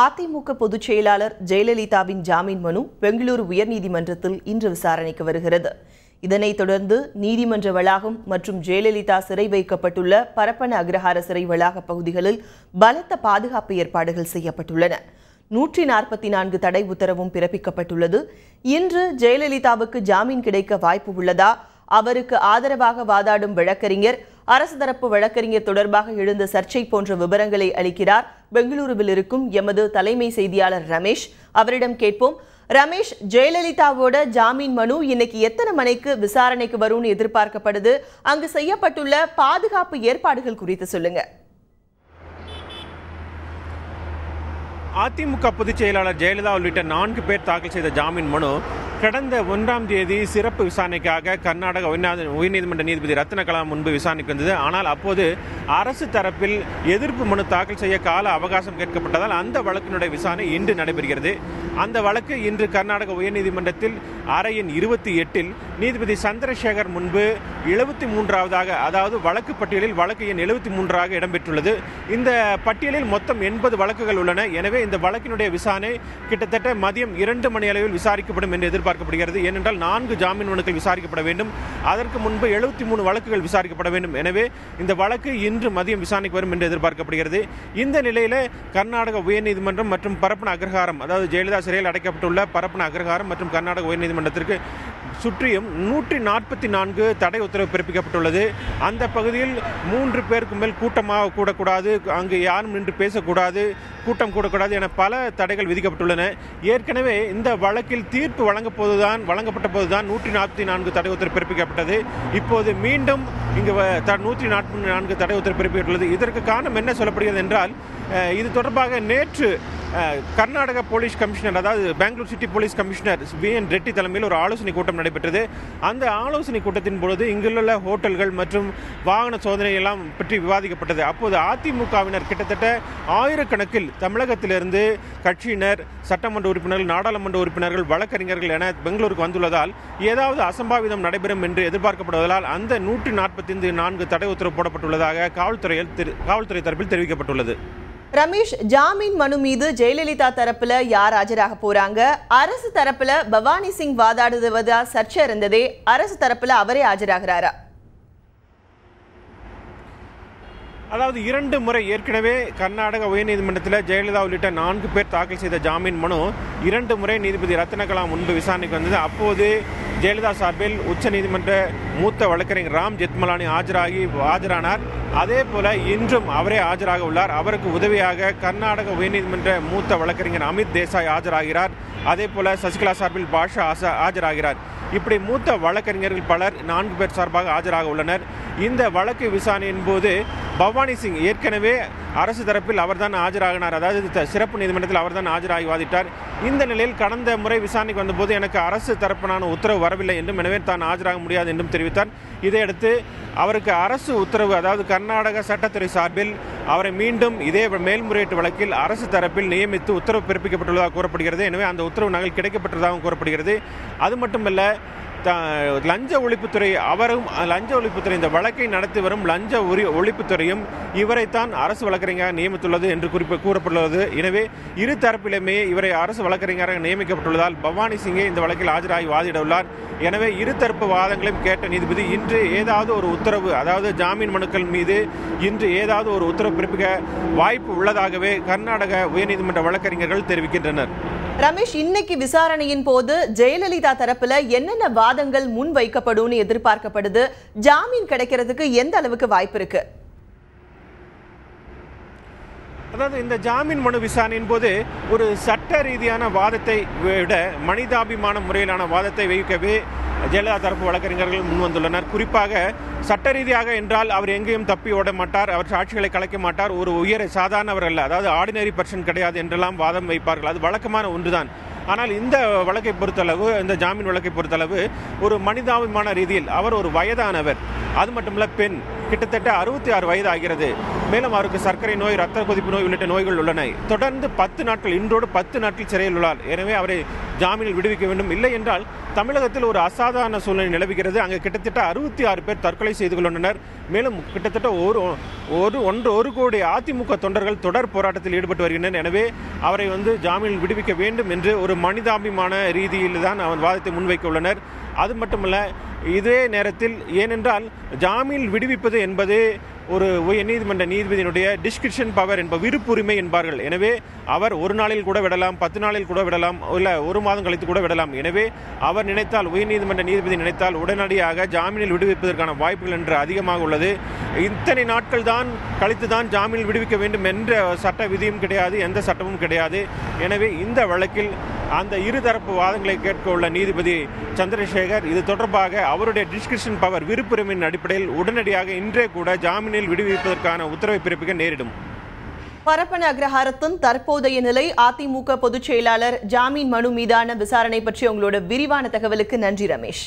அதிமுக பொதுச் செயலாளர் ஜெயலலிதாவின் ஜாமீன் மனு பெங்களூரு உயர்நீதிமன்றத்தில் இன்று விசாரணைக்கு வருகிறது. இதனைத் தொடர்ந்து நீதிமன்ற வளாகம் மற்றும் ஜெயலலிதா சிறை வைக்கப்பட்டுள்ள பரப்பன அக்ரஹார சிறை வளாக பகுதிகளில் பலத்த பாதுகாப்பு ஏற்பாடுகள் செய்யப்பட்டுள்ளன. 144 தடை உத்தரவும் பிறப்பிக்கப்பட்டுள்ளது. இன்று ஜெயலலிதாவுக்கு ஜாமீன் கிடைக்க வாய்ப்பு உள்ளதா? அவருக்கு ஆதரவாக வாதாடும் வழக்கறிஞர், அரசு தரப்பு வழக்கறிஞர் தொடர்பாக எழுந்த சர்ச்சை போன்ற விவரங்களை அளிக்கிறார் பெங்களூருவில் இருக்கும் எமது தலைமை செய்தியாளர் ரமேஷ். அவரிடம் கேட்போம். ரமேஷ், ஜெயலலிதாவோட ஜாமீன் மனு இன்னைக்கு எத்தனை மணிக்கு விசாரணைக்கு வரும்னு எதிர்பார்க்கப்படுது? அங்கு செய்யப்பட்டுள்ள பாதுகாப்பு ஏற்பாடுகள் குறித்து சொல்லுங்க. அதிமுக பொதுச் செயலாளர் ஜெயலலிதா உள்ளிட்ட 4 பேர் தாக்கல் செய்த ஜாமீன் மனு கடந்த 1ஆம் தேதி சிறப்பு விசாரணைக்காக கர்நாடக உயர்நீதிமன்ற நீதிபதி ரத்னகலா முன்பு விசாரணைக்கு வந்தது. ஆனால் அப்போது அரசு தரப்பில் எதிர்ப்பு மனு தாக்கல் செய்ய கால அவகாசம் கேட்கப்பட்டதால் அந்த வழக்கினுடைய விசாரணை இன்று நடைபெறுகிறது. அந்த வழக்கு இன்று கர்நாடக உயர்நீதிமன்றத்தில் அறையின் 28இல் நீதிபதி சந்திரசேகர் முன்பு 73வது, அதாவது வழக்கு பட்டியலில் வழக்கு எண் 73ஆக இடம்பெற்றுள்ளது. இந்த பட்டியலில் மொத்தம் 80 வழக்குகள் உள்ளன. எனவே இந்த வழக்கினுடைய விசாரணை கிட்டத்தட்ட மதியம் 2 மணி அளவில் விசாரிக்கப்படும் என்று எதிர்பார்க்கப்படுகிறது. ஏனென்றால் 4 ஜாமீன் மனுக்கள் விசாரிக்கப்பட வேண்டும். அதற்கு முன்பு 73 வழக்குகள் விசாரிக்கப்பட வேண்டும். எனவே இந்த வழக்கு இன்று மதியம் விசாரணைக்கு வரும் என்று எதிர்பார்க்கப்படுகிறது. இந்த நிலையில கர்நாடக உயர்நீதிமன்றம் மற்றும் பரப்பன அக்ரஹாரம், அதாவது ஜெயலலிதா சிறையில் அடைக்கப்பட்டுள்ள பரப்பன அக்ரஹாரம் மற்றும் கர்நாடக உயர்நீதிமன்றத்திற்கு சுற்றியும் 144 தடை உத்தரவு பிறப்பிக்கப்பட்டுள்ளது. அந்த பகுதியில் 3 பேருக்கு மேல் கூட்டமாக கூடக்கூடாது, அங்கு யாரும் நின்று பேசக்கூடாது, கூட்டம் கூடக்கூடாது என பல தடைகள் விதிக்கப்பட்டுள்ளன. ஏற்கனவே இந்த வழக்கில் தீர்ப்பு வழங்கப்பட்ட போதுதான் 144 தடை உத்தரவு பிறப்பிக்கப்பட்டது. இப்போது மீண்டும் இங்கு 144 தடை உத்தரவு பிறப்பிக்கப்பட்டுள்ளது. இதற்கு காரணம் என்ன சொல்லப்படுகிறது என்றால், இது தொடர்பாக நேற்று கர்நாடக போலீஸ் கமிஷனர், அதாவது Bangalore city police commissioner VN Reddy தலைமையில் ஒரு ஆலோசனை கூட்டம் நடைபெற்றது. அந்த ஆலோசனை கூட்டத்தின் பொழுது இங்குள்ள ஹோட்டல்கள் மற்றும் வாகன சோதனை எல்லாம் பற்றி விவாதிக்கப்பட்டது. அப்போது அதிமுகவினர் கிட்டத்தட்ட ஆயிரக்கணக்கில் தமிழகத்திலிருந்து கட்சியினர், சட்டமன்ற உறுப்பினர்கள், நாடாளுமன்ற உறுப்பினர்கள், வழக்கறிஞர்கள் என பெங்களூருக்கு வந்துள்ளதால் ஏதாவது அசம்பாவிதம் நடைபெறும் என்று எதிர்பார்க்கப்படுவதால் அந்த 144 தடை உத்தரவு போடப்பட்டுள்ளதாக காவல்துறை தரப்பில் தெரிவிக்கப்பட்டுள்ளது. ரமேஷ், ஜாமீன் மனு மீது ஜெயலலிதா தரப்புல யார் ஆஜராக போறாங்க? அரசு தரப்புல பவானி சிங் வாதாடுவதா சர்ச்சை இருந்ததே, அரசு தரப்புல அவரே ஆஜராகிறாரா? அதாவது 2 முறை ஏற்கனவே கர்நாடக உயர்நீதிமன்றத்தில் ஜெயலலிதா உள்ளிட்ட 4 பேர் தாக்கல் செய்த ஜாமீன் மனு 2 முறை நீதிபதி ரத்னகலா முன்பு விசாரணைக்கு வந்தது. அப்போது ஜெயலலிதா சார்பில் உச்சநீதிமன்ற மூத்த வழக்கறிஞர் ராம் ஜெத்மலானி ஆஜரானார். அதே போல இன்றும் அவரே ஆஜராக உள்ளார். அவருக்கு உதவியாக கர்நாடக உயர்நீதிமன்ற மூத்த வழக்கறிஞர் அமித் தேசாய் ஆஜராகிறார். அதே போல சசிகலா சார்பில் பாஷா ஆஜராகிறார். இப்படி மூத்த வழக்கறிஞர்கள் பலர் 4 பேர் சார்பாக ஆஜராக உள்ளனர். இந்த வழக்கு விசாரணையின் போது பவானி சிங் ஏற்கனவே அரசு தரப்பில் அவர்தான் ஆஜராகினார், அதாவது சிறப்பு நீதிமன்றத்தில் அவர்தான் ஆஜராகி வாதிட்டார். இந்த நிலையில் கடந்த முறை விசாரணைக்கு வந்தபோது எனக்கு அரசு தரப்பினான உத்தரவு வரவில்லை என்றும், எனவே தான் ஆஜராக முடியாது என்றும் தெரிவித்தார். இதையடுத்து அவருக்கு அரசு உத்தரவு, அதாவது கர்நாடக சட்டத்துறை சார்பில் அவரை மீண்டும் இதே மேல்முறையீட்டு வழக்கில் அரசு தரப்பில் நியமித்து உத்தரவு பிறப்பிக்கப்பட்டுள்ளதாக கூறப்படுகிறது. எனவே அந்த உத்தரவு நகல் கிடைக்கப்பட்டதாகவும் கூறப்படுகிறது. அது மட்டுமல்ல, லஞ்ச ஒழிப்புத்துறை, இந்த வழக்கை நடத்தி வரும் லஞ்ச ஒழிப்புத்துறையும் இவரைத்தான் அரசு வழக்கறிஞராக நியமித்துள்ளது என்று கூறப்பட்டுள்ளது. எனவே இரு தரப்பிலுமே இவரை அரசு வழக்கறிஞராக நியமிக்கப்பட்டுள்ளதால் பவானி சிங்கே இந்த வழக்கில் ஆஜராகி வாதிட உள்ளார். எனவே இருதரப்பு வாதங்களையும் கேட்ட நீதிபதி இன்று ஏதாவது ஒரு உத்தரவு, அதாவது ஜாமீன் மனுக்கள் மீது இன்று ஏதாவது ஒரு உத்தரவு பிறப்பிக்க வாய்ப்பு உள்ளதாகவே கர்நாடக உயர்நீதிமன்ற வழக்கறிஞர்கள் தெரிவிக்கின்றனர். ரமேஷ், இன்னைக்கு விசாரணையின் போது ஜெயலலிதா தரப்புல என்னென்ன வாதங்கள் முன் வைக்கப்படும் எதிர்பார்க்கப்படுது? ஜாமீன் கிடைக்கிறதுக்கு எந்த அளவுக்கு வாய்ப்பு இருக்கு? அதாவது இந்த ஜாமீன் மனு விசாரணையின் போது ஒரு சட்ட ரீதியான வாதத்தை விட மனிதாபிமான முறையிலான வாதத்தை வைக்கவே ஜெயலலிதா தரப்பு வழக்கறிஞர்கள் முன்வந்துள்ளனர். குறிப்பாக சட்ட ரீதியாக என்றால் அவர் எங்கேயும் தப்பி ஓட மாட்டார், அவர் சாட்சிகளை கலைக்க மாட்டார், ஒரு சாதாரணவர் அல்ல, அதாவது ஆர்டினரி பர்சன் கிடையாது என்றெல்லாம் வாதம் வைப்பார்கள். அது வழக்கமான ஒன்றுதான். ஆனால் இந்த வழக்கை பொறுத்தளவு, இந்த ஜாமீன் வழக்கை பொறுத்தளவு ஒரு மனிதாபிமான ரீதியில் அவர் ஒரு வயதானவர், அது மட்டுமல்ல பெண், கிட்டத்தட்ட 66 வயது ஆகிறது. மேலும் அவருக்கு சர்க்கரை நோய், இரத்த கொதிப்பு நோய் உள்ளிட்ட நோய்கள் உள்ளன. தொடர்ந்து 10 நாட்கள், இன்றோடு 10 நாட்கள் சிறையில் உள்ளார். எனவே அவரை ஜாமீனில் விடுவிக்க வேண்டும். இல்லை என்றால் தமிழகத்தில் ஒரு அசாதாரண சூழ்நிலை நிலவுகிறது. அங்கு கிட்டத்தட்ட 66 பேர் தற்கொலை செய்து கொண்டுள்ளனர். மேலும் கிட்டத்தட்ட ஒரு கோடி அதிமுக தொண்டர்கள் தொடர் போராட்டத்தில் ஈடுபட்டு வருகின்றனர். எனவே அவரை ஜாமீனில் விடுவிக்க வேண்டும் என்று ஒரு மனிதாபிமான ரீதியில் தான் அவர் வாதத்தை முன்வைக்க உள்ளனர். அது மட்டுமல்ல, இதே நேரத்தில் ஏனென்றால் ஜாமீனில் விடுவிப்பது என்பது ஒரு உயர்நீதிமன்ற நீதிபதியினுடைய டிஸ்கிரிப்ஷன் பவர் என்ப விருப்புரிமை என்பார்கள். எனவே அவர் ஒரு நாளில் கூட விடலாம், 10 நாளில் கூட விடலாம், இல்லை ஒரு மாதம் கழித்து கூட விடலாம். எனவே அவர் நினைத்தால், உயர்நீதிமன்ற நீதிபதி நினைத்தால் உடனடியாக ஜாமீனில் விடுவிப்பதற்கான வாய்ப்புகள் என்று அதிகமாக உள்ளது. இத்தனை நாட்கள் தான் கழித்து தான் ஜாமீனில் விடுவிக்க வேண்டும் என்ற சட்ட விதியும் கிடையாது, எந்த சட்டமும் கிடையாது. எனவே இந்த வழக்கில் அந்த இருதரப்பு வாதங்களை கேட்க உள்ள நீதிபதி சந்திரசேகர் இது தொடர்பாக அவருடைய டிஸ்கிரிப்ஷன் பவர் விருப்புரிமையின் அடிப்படையில் உடனடியாக இன்றே கூட ஜாமீனில் விடுவிப்பதற்கான உத்தரவை பிறப்பிக்க நேரிடும். பரப்பன அக்ரஹாரத்தின் தற்போதைய நிலை, அதிமுக பொதுச் செயலாளர் ஜாமீன் மனு மீதான விசாரணை பற்றி உங்களோட விரிவான தகவலுக்கு நன்றி ரமேஷ்.